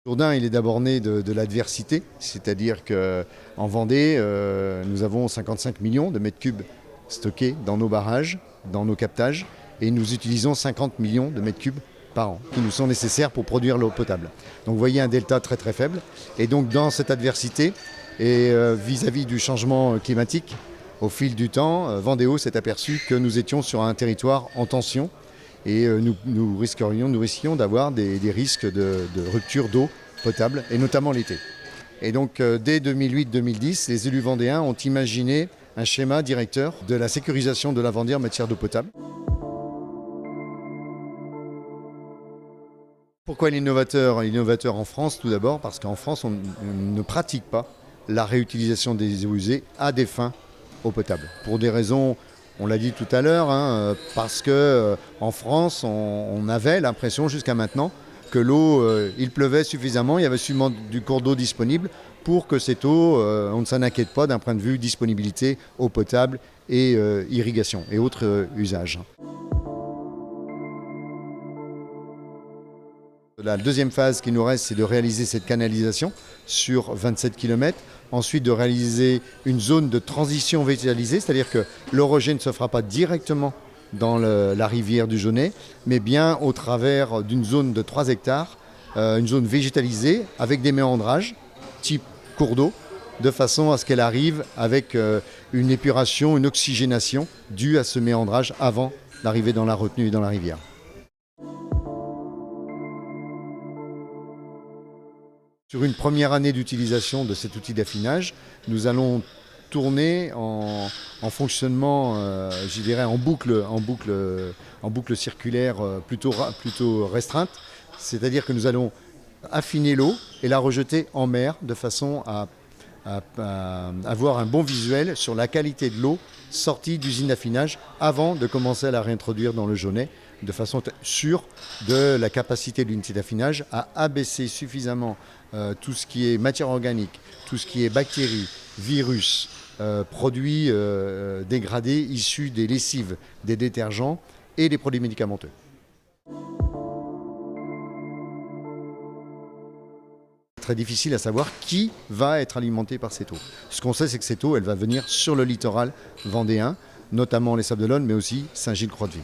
Jourdain, il est d'abord né de l'adversité, c'est-à-dire qu'en Vendée, nous avons 55 millions de mètres cubes stockés dans nos barrages, dans nos captages, et nous utilisons 50 millions de mètres cubes par an, qui nous sont nécessaires pour produire l'eau potable. Donc vous voyez un delta très très faible. Et donc dans cette adversité, et vis-à-vis du changement climatique, au fil du temps, Vendéo s'est aperçu que nous étions sur un territoire en tension, et nous risquions d'avoir des risques de rupture d'eau potable, et notamment l'été. Et donc dès 2008-2010, les élus vendéens ont imaginé un schéma directeur de la sécurisation de la Vendée en matière d'eau potable. Pourquoi l'innovateur? L'innovateur en France, tout d'abord, parce qu'en France, on ne pratique pas la réutilisation des eaux usées à des fins eau potable. Pour des raisons, on l'a dit tout à l'heure, parce qu'en France, on avait l'impression jusqu'à maintenant que l'eau, il pleuvait suffisamment, il y avait suffisamment du cours d'eau disponible pour que cette eau, on ne s'en inquiète pas d'un point de vue disponibilité, eau potable et irrigation et autres usages. La deuxième phase qui nous reste, c'est de réaliser cette canalisation sur 27 km. Ensuite, de réaliser une zone de transition végétalisée, c'est-à-dire que le rejet ne se fera pas directement dans la rivière du Jaunet, mais bien au travers d'une zone de 3 hectares, une zone végétalisée avec des méandrages, type cours d'eau, de façon à ce qu'elle arrive avec une épuration, une oxygénation due à ce méandrage avant d'arriver dans la retenue et dans la rivière. Sur une première année d'utilisation de cet outil d'affinage, nous allons tourner en fonctionnement, je dirais en boucle circulaire plutôt restreinte. C'est-à-dire que nous allons affiner l'eau et la rejeter en mer de façon à avoir un bon visuel sur la qualité de l'eau sortie d'usine d'affinage avant de commencer à la réintroduire dans le Jaunet, de façon sûre de la capacité de l'unité d'affinage à abaisser suffisamment tout ce qui est matière organique, tout ce qui est bactéries, virus, produits dégradés issus des lessives, des détergents et des produits médicamenteux. Très difficile à savoir qui va être alimenté par cette eau. Ce qu'on sait, c'est que cette eau, elle va venir sur le littoral vendéen, notamment les Sables d'Olonne, mais aussi Saint-Gilles-Croix-de-Vie.